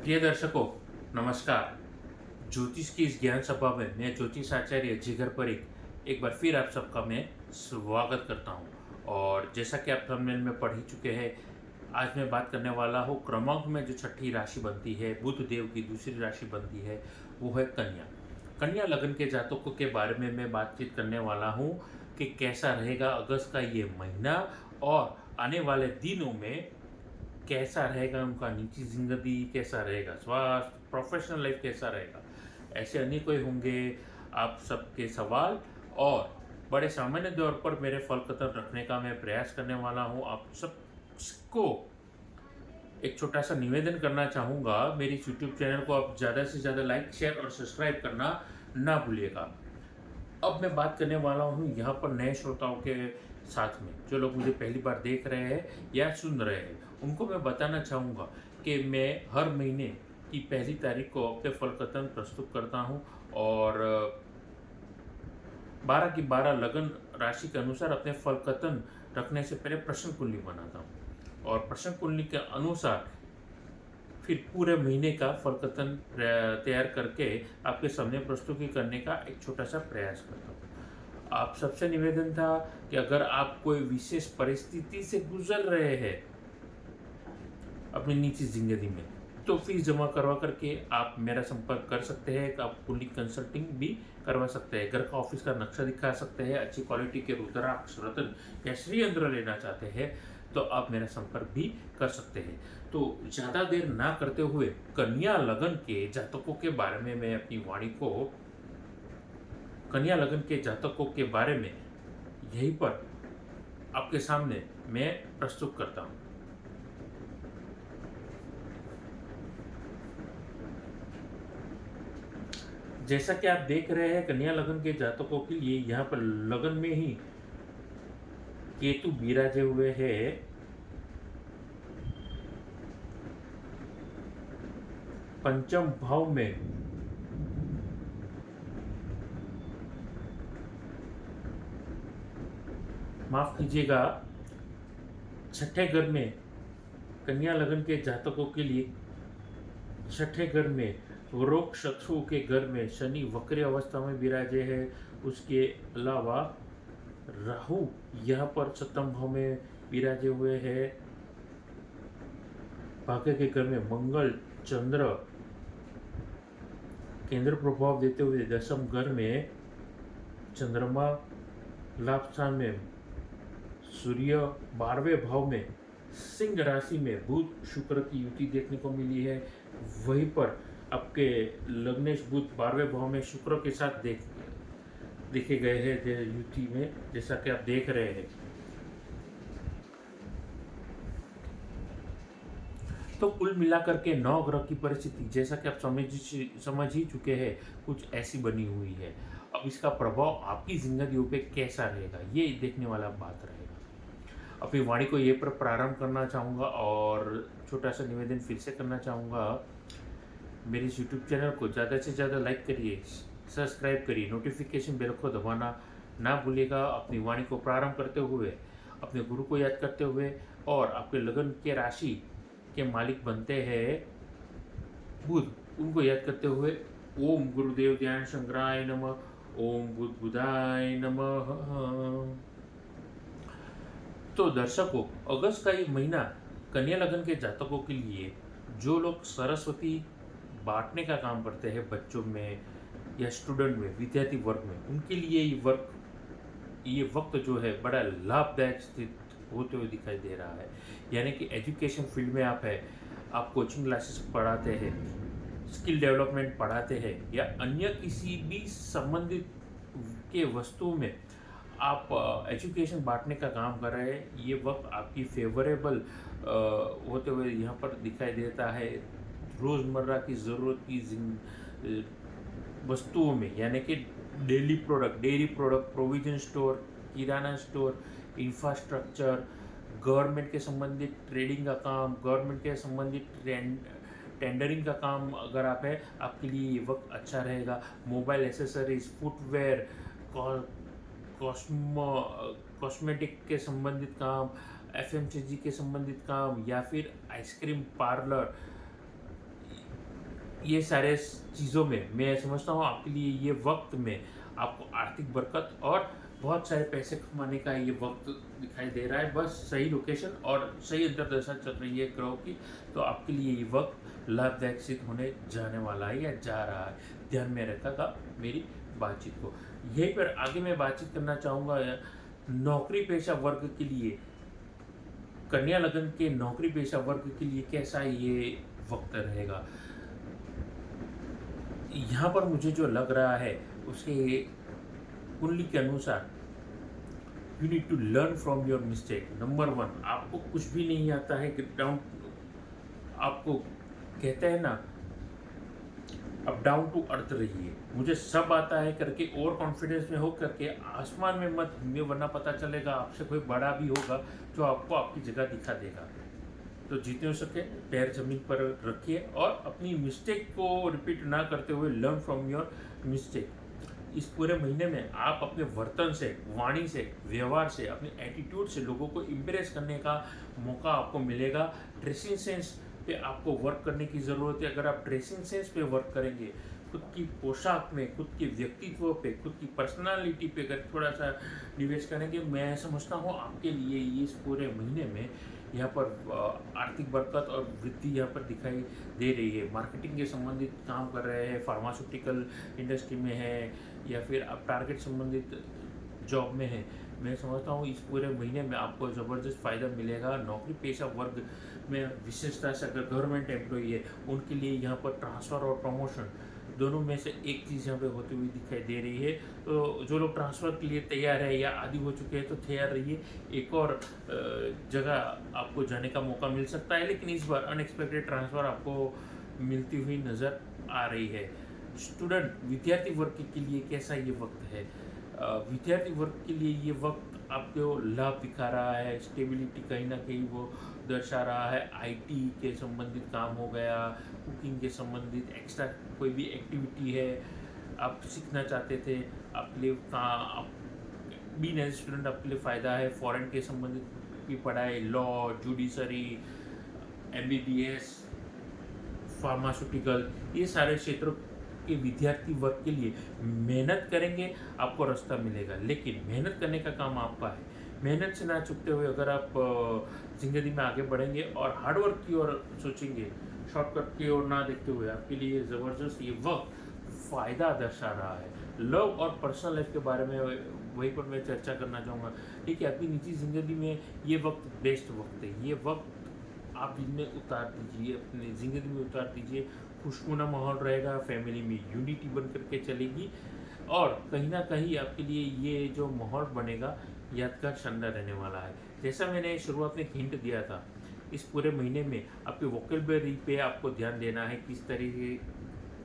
प्रिय दर्शकों, नमस्कार। ज्योतिष की इस ज्ञान सभा में मैं ज्योतिष आचार्य जिगर परीख एक बार फिर आप सबका मैं स्वागत करता हूं। और जैसा कि आप थंबनेल में पढ़ ही चुके हैं, आज मैं बात करने वाला हूं क्रमांक में जो छठी राशि बनती है, बुध देव की दूसरी राशि बनती है, वो है कन्या। कन्या लगन के जातकों के बारे में मैं बातचीत करने वाला हूं कि कैसा रहेगा अगस्त का ये महीना और आने वाले दिनों में कैसा रहेगा उनका निजी जिंदगी, कैसा रहेगा स्वास्थ्य, प्रोफेशनल लाइफ कैसा रहेगा। ऐसे अनेक कोई होंगे आप सबके सवाल, और बड़े सामान्य तौर पर मेरे फल कथन रखने का मैं प्रयास करने वाला हूं। आप सबको एक छोटा सा निवेदन करना चाहूँगा, मेरी यूट्यूब चैनल को आप ज़्यादा से ज़्यादा लाइक, शेयर और सब्सक्राइब करना ना भूलिएगा। अब मैं बात करने वाला हूँ यहाँ पर नए श्रोताओं के साथ में, जो लोग मुझे पहली बार देख रहे हैं या सुन रहे हैं, उनको मैं बताना चाहूँगा कि मैं हर महीने की पहली तारीख को अपने फल कथन प्रस्तुत करता हूँ और 12 की 12 लगन राशि के अनुसार अपने फल कथन रखने से पहले प्रश्न कुंडली बनाता हूँ और प्रश्न कुंडली के अनुसार फिर पूरे महीने का फल कथन तैयार करके आपके सामने प्रस्तुति करने का एक छोटा सा प्रयास करता हूँ। आप सबसे निवेदन था कि अगर आप कोई विशेष परिस्थिति से गुजर रहे हैं अपनी निजी जिंदगी में, तो फीस जमा करवा करके आप मेरा संपर्क कर सकते हैं। आप कुंडली कंसल्टिंग भी करवा सकते हैं, घर का ऑफिस का नक्शा दिखा सकते हैं, अच्छी क्वालिटी के रुद्राक्ष, रत्न या श्री यंत्र लेना चाहते हैं तो आप मेरा संपर्क भी कर सकते हैं। तो ज़्यादा देर ना करते हुए कन्या लगन के जातकों के बारे में मैं अपनी वाणी को, कन्या लगन के जातकों के बारे में यहीं पर आपके सामने मैं प्रस्तुत करता हूँ। जैसा कि आप देख रहे हैं, कन्या लगन के जातकों के लिए यहाँ पर लगन में ही केतु विराजे हुए हैं पंचम भाव में। माफ कीजिएगा, छठे घर में कन्या लगन के जातकों के लिए छठे घर में रोग शत्रु के घर में शनि वक्र अवस्था में विराजे है। उसके अलावा राहु यहाँ पर सप्तम भाव में विराजे हुए हैं। भाग्य के घर में मंगल चंद्र केंद्र प्रभाव देते हुए दशम घर में चंद्रमा, लाभ स्थान में सूर्य, 12वें भाव में सिंह राशि में बुध शुक्र की युति देखने को मिली है। वहीं पर आपके लग्नेश बुध 12वें भाव में शुक्र के साथ देखे गए हैं युति में, जैसा कि आप देख रहे हैं। तो कुल मिलाकर के 9 ग्रह की परिस्थिति, जैसा कि आप समझ ही चुके हैं, कुछ ऐसी बनी हुई है। अब इसका प्रभाव आपकी जिंदगी पे कैसा रहेगा, ये देखने वाला बात रहेगा। अपनी वाणी को ये पर प्रारंभ करना चाहूँगा और छोटा सा निवेदन फिर से करना चाहूँगा, मेरे यूट्यूब चैनल को ज़्यादा से ज़्यादा लाइक करिए, सब्सक्राइब करिए, नोटिफिकेशन बेल को दबाना ना भूलिएगा। अपनी वाणी को प्रारंभ करते हुए अपने गुरु को याद करते हुए और आपके लगन के राशि के मालिक बनते हैं बुध, उनको याद करते हुए ओम गुरुदेव ध्यान शंकराय नमः, ओम बुध बुधाय नमः। तो दर्शकों, अगस्त का ये महीना कन्या लगन के जातकों के लिए, जो लोग सरस्वती बांटने का काम करते हैं बच्चों में या स्टूडेंट में, विद्यार्थी वर्ग में, उनके लिए ये वक्त जो है बड़ा लाभदायक स्थित होते हुए दिखाई दे रहा है। यानी कि एजुकेशन फील्ड में आप है, आप कोचिंग क्लासेस पढ़ाते हैं, स्किल डेवलपमेंट पढ़ाते हैं या अन्य किसी भी संबंधित के वस्तुओं में आप एजुकेशन बांटने का काम कर रहे हैं, ये वक्त आपकी फेवरेबल होते हुए यहाँ पर दिखाई देता है। रोज़मर्रा की ज़रूरत की वस्तुओं में, यानी कि daily product, dairy product, provision store, किराना स्टोर, इंफ्रास्ट्रक्चर, गवर्नमेंट के संबंधित ट्रेडिंग का काम, गवर्नमेंट के संबंधित टेंडरिंग का काम अगर आप है, आपके लिए ये वक्त अच्छा रहेगा। मोबाइल एसेसरीज, फुटवेयर, कॉस्मेटिक के संबंधित काम, एफएमसीजी के संबंधित काम या फिर आइसक्रीम पार्लर, ये सारे चीज़ों में मैं समझता हूँ आपके लिए ये वक्त में आपको आर्थिक बरकत और बहुत सारे पैसे कमाने का ये वक्त दिखाई दे रहा है। बस सही लोकेशन और सही अंतर्दशा चल रही है ग्रहों की, तो आपके लिए ये वक्त लाभदायक सिद्ध होने जाने वाला है या जा रहा है। ध्यान में रखा मेरी बातचीत को। यहीं पर आगे मैं बातचीत करना चाहूँगा नौकरी पेशा वर्ग के लिए, कन्या लगन के नौकरी पेशा वर्ग के लिए कैसा ये वक्त रहेगा। यहाँ पर मुझे जो लग रहा है उसके कुंडली के अनुसार you need to learn from your mistake. Number one, आपको कुछ भी नहीं आता है, डाउन, आपको कहते हैं ना, अब डाउन टू अर्थ रहिए, मुझे सब आता है करके ओवर कॉन्फिडेंस में हो करके आसमान में मत घूमिए, वरना पता चलेगा आपसे कोई बड़ा भी होगा जो आपको आपकी जगह दिखा देगा। तो जितने हो सके पैर जमीन पर रखिए और अपनी मिस्टेक को रिपीट ना करते हुए लर्न फ्रॉम योर मिस्टेक। इस पूरे महीने में आप अपने वर्तन से, वाणी से, व्यवहार से, अपने एटीट्यूड से लोगों को इम्प्रेस करने का मौका आपको मिलेगा। ड्रेसिंग सेंस पे आपको वर्क करने की ज़रूरत है। अगर आप ड्रेसिंग सेंस पे वर्क करेंगे, खुद की पोशाक में, खुद के व्यक्तित्व पे, खुद की पर्सनालिटी पे अगर थोड़ा सा निवेश करेंगे, मैं समझता हूँ आपके लिए इस पूरे महीने में यहाँ पर आर्थिक बरकत और वृद्धि यहाँ पर दिखाई दे रही है। मार्केटिंग के संबंधित काम कर रहे हैं, फार्मास्यूटिकल इंडस्ट्री में है, या फिर आप टारगेट संबंधित जॉब में है, मैं समझता हूँ इस पूरे महीने में आपको ज़बरदस्त फ़ायदा मिलेगा। नौकरी पेशा वर्ग में विशेषता से अगर गवर्नमेंट एम्प्लॉई है, उनके लिए यहाँ पर ट्रांसफ़र और प्रमोशन दोनों में से एक चीज़ यहाँ पे होती हुई दिखाई दे रही है। तो जो लोग ट्रांसफ़र के लिए तैयार है या आदि हो चुके हैं तो तैयार रहिए, एक और जगह आपको जाने का मौका मिल सकता है, लेकिन इस बार अनएक्सपेक्टेड ट्रांसफ़र आपको मिलती हुई नज़र आ रही है। स्टूडेंट, विद्यार्थी वर्ग के लिए कैसा ये वक्त है? विद्यार्थी वर्ग के लिए ये वक्त आपको लाभ दिखा रहा है, स्टेबिलिटी कहीं ना कहीं वो दर्शा रहा है। आईटी के संबंधित काम हो गया, कुकिंग के संबंधित एक्स्ट्रा कोई भी एक्टिविटी है आप सीखना चाहते थे, आपके लिए आप बीइंग एज स्टूडेंट आपके लिए फ़ायदा है। फॉरेन के संबंधित की पढ़ाई, लॉ, जुडिशरी, एमबीबीएस, फार्मास्यूटिकल, ये सारे क्षेत्रों के विद्यार्थी वर्ग के लिए मेहनत करेंगे आपको रास्ता मिलेगा, लेकिन मेहनत करने का काम आपका है। मेहनत से ना चूकते हुए अगर आप ज़िंदगी में आगे बढ़ेंगे और हार्डवर्क की ओर सोचेंगे, शॉर्टकट की ओर ना देखते हुए, आपके लिए ज़बरदस्त ये वक्त फ़ायदा दर्शा रहा है। लव और पर्सनल लाइफ के बारे में वहीं पर मैं चर्चा करना चाहूँगा। ठीक है, अपनी निजी ज़िंदगी में ये वक्त बेस्ट वक्त है। ये वक्त आप इनमें उतार दीजिए, अपनी ज़िंदगी में उतार दीजिए। खुशनुमा माहौल रहेगा, फैमिली में यूनिटी बन करके चलेगी और कहीं ना कहीं आपके लिए ये जो माहौल बनेगा यादगार शानदार रहने वाला है। जैसा मैंने शुरुआत में हिंट दिया था, इस पूरे महीने में आपके वोकेबलरी पे आपको ध्यान देना है।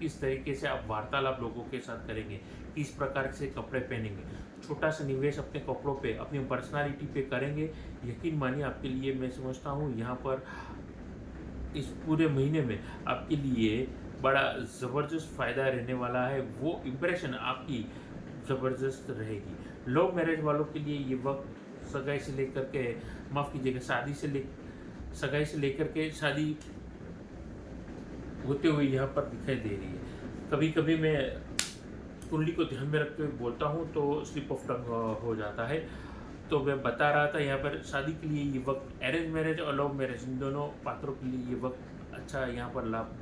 किस तरीके से आप वार्तालाप लोगों के साथ करेंगे, किस प्रकार से कपड़े पहनेंगे, छोटा सा निवेश अपने कपड़ों पे, अपनी पर्सनालिटी पे करेंगे। यकीन मानिए आपके लिए मैं समझता हूँ यहाँ पर इस पूरे महीने में आपके लिए बड़ा ज़बरदस्त फ़ायदा रहने वाला है। वो इम्प्रेशन आपकी ज़बरदस्त रहेगी। लव मैरिज वालों के लिए ये वक्त सगाई से लेकर के, माफ़ कीजिएगा, सगाई से लेकर के शादी होते हुए यहाँ पर दिखाई दे रही है। कभी कभी मैं कुंडली को ध्यान में रखते हुए बोलता हूँ तो स्लिप ऑफ टंग हो जाता है। तो मैं बता रहा था यहाँ पर शादी के लिए ये वक्त, अरेंज मैरिज और लव मैरिज, इन दोनों पात्रों के लिए ये वक्त अच्छा यहाँ पर लाभ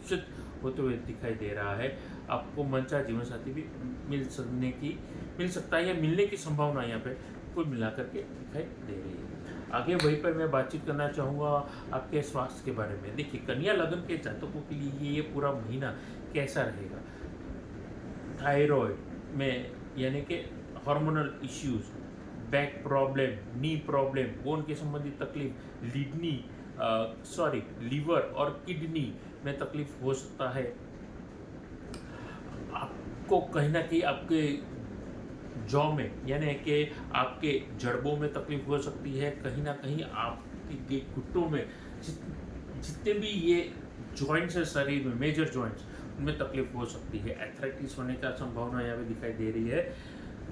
सिद्ध होते हुए दिखाई दे रहा है। आपको मनचाहा जीवन साथी भी मिल सकता है या मिलने की संभावना यहाँ पे कुल मिलाकर के दिखाई दे रही है। आगे वहीं पर मैं बातचीत करना चाहूँगा आपके स्वास्थ्य के बारे में। देखिए, कन्या लगन के जातकों के लिए ये पूरा महीना कैसा रहेगा। थायराइड में यानी कि हार्मोनल इश्यूज, बैक प्रॉब्लम, नी प्रॉब्लम, बोन के संबंधित तकलीफ, लीवर और किडनी में तकलीफ हो सकता है। आपको कहीं ना कहीं आपके जॉ में यानी कि आपके जड़बों में तकलीफ हो सकती है। कहीं ना कहीं आपके घुटनों में जितने भी ये जॉइंट्स है शरीर में, मेजर जॉइंट्स, उनमें तकलीफ हो सकती है। एथराइटिस होने का संभावना यहाँ पे दिखाई दे रही है।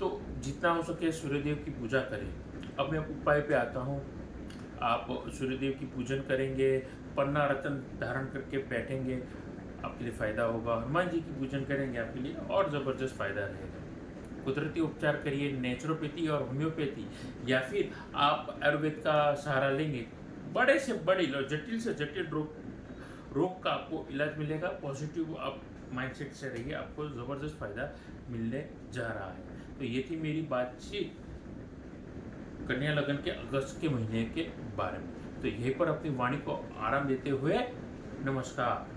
तो जितना हो सके सूर्यदेव की पूजा करें। अब मैं उपाय पे आता हूँ। आप सूर्यदेव की पूजन करेंगे, पन्ना रतन धारण करके बैठेंगे, आपके लिए फ़ायदा होगा। हनुमान जी की पूजन करेंगे आपके लिए और ज़बरदस्त फ़ायदा रहेगा। कुदरती उपचार करिए, नेचुरोपैथी और होम्योपैथी, या फिर आप आयुर्वेद का सहारा लेंगे, बड़े से बड़े जटिल से जटिल रोग का आपको इलाज मिलेगा। पॉजिटिव आप माइंडसेट से रहिए, आपको ज़बरदस्त फ़ायदा मिलने जा रहा है। तो ये थी मेरी बातचीत कन्या लगन के अगस्त के महीने के बारे में। तो यहीं पर अपनी वाणी को आराम देते हुए नमस्कार।